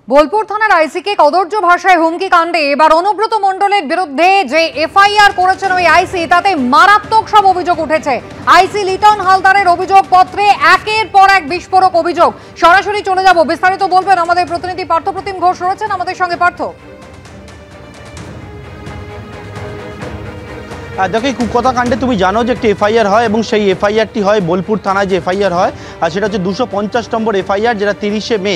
বোলপুর থানার আইসিকে কদর্য ভাষায় হুমকি কাণ্ডে এবার অনুব্রত মণ্ডলের বিরুদ্ধে যে এফআইআর করেছেন ওই আইসি, তাতে মারাত্মক সব অভিযোগ উঠেছে। আইসি লিটন হালদারের অভিযোগ পত্রে একের পর এক বিস্ফোরক অভিযোগ। সরাসরি চলে যাব, বিস্তারিত বলবেন আমাদের প্রতিনিধি পার্থপ্রতিম ঘোষ রয়েছেন আমাদের সঙ্গে। পার্থ, দেখো, এই কুকথা কাণ্ডে তুমি জানো যে একটি এফআইআর হয় এবং সেই এফআইআরটি হয় বোলপুর থানায়। যে এফআইআর হয় আর সেটা হচ্ছে 250 নম্বর এফআইআর, যেটা 30শে মে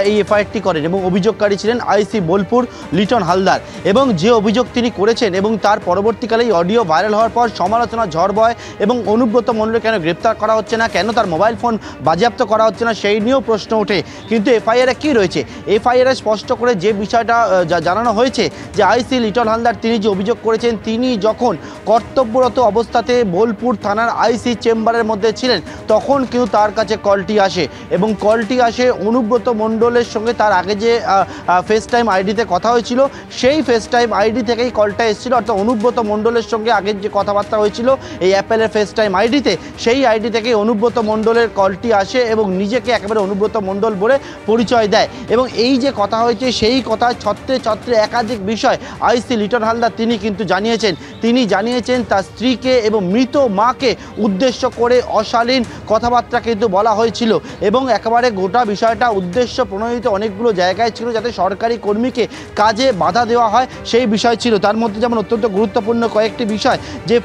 এই এফআইআরটি করেন এবং অভিযোগকারী ছিলেন আইসি বোলপুর লিটন হালদার। এবং যে অভিযোগ তিনি করেছেন এবং তার পরবর্তীকালে এই অডিও ভাইরাল হওয়ার পর সমালোচনা ঝড় বয় এবং অনুব্রত মণ্ডলকে কেন গ্রেপ্তার করা হচ্ছে না, কেন তার মোবাইল ফোন বাজেয়াপ্ত করা হচ্ছে না, সেই নিয়েও প্রশ্ন ওঠে। কিন্তু এফআইআরে কী রয়েছে? এফআইআরে স্পষ্ট করে যে বিষয়টা জানানো হয়েছে যে আইসি লিটন হালদার তিনি যে অভিযোগ করেছেন, তিনি যখন কর্তব্যরত অবস্থাতে বোলপুর থানার আইসি চেম্বারের মধ্যে ছিলেন তখন কিন্তু তার কাছে কলটি আসে এবং কলটি আসে অনুব্রত মণ্ডলের সঙ্গে। তার আগে যে ফেস টাইম আইডিতে কথা হয়েছিল সেই ফেস টাইম আইডি থেকেই কলটা এসেছিল, অর্থাৎ অনুব্রত মণ্ডলের সঙ্গে আগের যে কথাবার্তা হয়েছিল এই অ্যাপেলের ফেস টাইম আইডিতে, সেই আইডি থেকেই অনুব্রত মণ্ডলের কলটি আসে এবং নিজেকে একেবারে অনুব্রত মণ্ডল বলে পরিচয় দেয়। এবং এই যে কথা হয়েছে সেই কথা ছত্রে ছত্রে একাধিক বিষয় আইসি লিটন হালদার তিনি কিন্তু জানিয়েছেন। তিনি জানিয়েছেন তার স্ত্রীকে এবং মৃত মাকে উদ্দেশ্য করে অশালীন কথাবার্তা কিন্তু বলা হয়েছিল এবং একেবারে গোটা বিষয়টা উদ্দেশ্য প্রণোদিত অনেকগুলো জায়গায় ছিল যাতে সরকারি কর্মীকে কাজে বাধা দেওয়া হয়, সেই বিষয় ছিল। তার মধ্যে যেমন অত্যন্ত গুরুত্বপূর্ণ কয়েকটি বিষয়, যে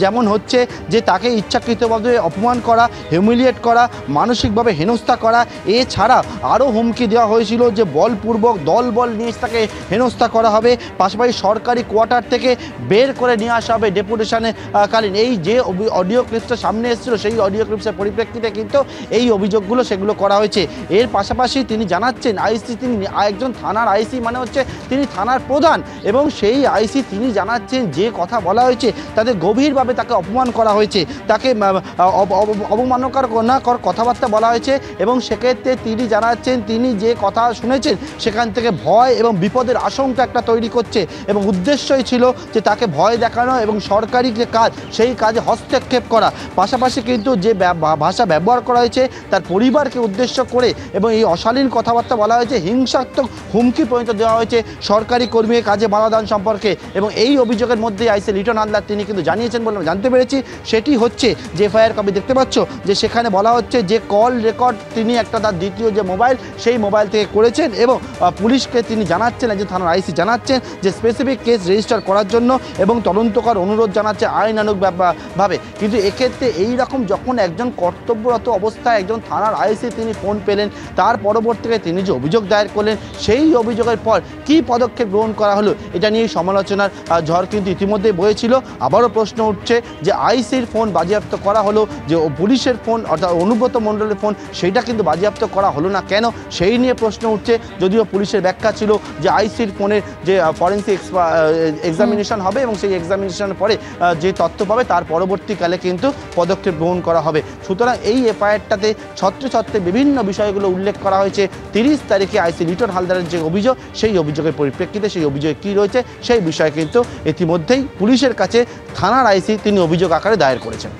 যেমন হচ্ছে যে তাকে ইচ্ছাকৃতভাবে অপমান করা, হিউমিলিয়েট করা, মানসিকভাবে হেনস্থা করা, এছাড়া আরও হুমকি দেওয়া হয়েছিল যে বলপূর্বক দলবল নিয়ে তাকে হেনস্থা করা হবে, পাশাপাশি সরকারি কোয়ার্টার থেকে বের করে নিয়ে আসা হবে ডেপুটেশনে কালীন। এই যে অডিও ক্লিপসটা সামনে এসেছিল সেই অডিও ক্লিপসের পরিপ্রেক্ষিতে কিন্তু এই অভিযোগগুলো সেগুলো করা হয়েছে। এর পাশাপাশি তিনি জানাচ্ছেন আইসি, তিনি একজন থানার আইসি মানে হচ্ছে তিনি থানার প্রধান, এবং সেই আইসি তিনি জানাচ্ছেন যে কথা বলা হয়েছে তাতে গভীরভাবে তাকে অপমান করা হয়েছে, তাকে অবমাননাকর কথাবার্তা বলা হয়েছে এবং সেক্ষেত্রে তিনি জানাচ্ছেন তিনি যে কথা শুনেছেন সেখান থেকে ভয় এবং বিপদের আশঙ্কা একটা তৈরি করছে এবং উদ্দেশ্যই ছিল যে তাকে ভয় দেখানো এবং সরকারি যে কাজ সেই কাজে হস্তক্ষেপ করা। পাশাপাশি কিন্তু যে ভাষা ব্যবহার করা হয়েছে তার পরিবারকে উদ্দেশ্য করে এবং এই অশালীন কথাবার্তা বলা হয়েছে, হিংসাত্মক হুমকি পর্যন্ত দেওয়া হয়েছে সরকারি কর্মীর কাজে বাধা দান সম্পর্কে। এবং এই অভিযোগের মধ্যে আইসি লিটন হালদার তিনি কিন্তু জানিয়েছেন বলে জানতে পেরেছি। সেটি হচ্ছে যে এফআইআর কপি দেখতে পাচ্ছ, যে সেখানে বলা হচ্ছে যে কল রেকর্ড তিনি একটা তার দ্বিতীয় যে মোবাইল সেই মোবাইল থেকে করেছেন এবং পুলিশকে তিনি জানাচ্ছেন, একজন থানার আইসি জানাচ্ছেন যে স্পেসিফিক কেস রেজিস্টার করার জন্য এবং তদন্তকার অনুরোধ জানাচ্ছে আইনানুগভাবে। কিন্তু এক্ষেত্রে এই রকম যখন একজন কর্তব্যরত অবস্থায় একজন থানার আইসি তিনি ফোন পেলেন, তার পরবর্তীতে তিনি যে অভিযোগ দায়ের করলেন, সেই অভিযোগের পর কী পদক্ষেপ গ্রহণ করা হলো এটা নিয়ে সমালোচনার ঝড় কিন্তু ইতিমধ্যে বয়েছিল। আবারও প্রশ্ন উঠছে যে আইসির ফোন বাজেয়াপ্ত করা হলো, যে পুলিশের ফোন অর্থাৎ অনুব্রত মণ্ডলের ফোন সেইটা কিন্তু বাজেয়াপ্ত করা হলো না কেন, সেই নিয়ে প্রশ্ন উঠছে। যদিও পুলিশের ব্যাখ্যা ছিল যে আইসির ফোনের যে ফরেন্সিক এক্সামিনেশন হবে এবং সেই এক্সামিনেশনের পরে যে তথ্য পাবে তার পরবর্তীকালে কিন্তু পদক্ষেপ গ্রহণ করা হবে। সুতরাং এই এফআইআরটাতে ছত্রে ছত্রে বিভিন্ন বিষয়গুলো উল্লেখ করা হয়েছে। 30 তারিখে আইসি লিটন হালদারের যে অভিযোগ সেই অভিযোগের পরিপ্রেক্ষিতে সেই অভিযোগে কী রয়েছে সেই বিষয়ে কিন্তু ইতিমধ্যেই পুলিশের কাছে থানার আইসি তিনি অভিযোগ আকারে দায়ের করেছেন।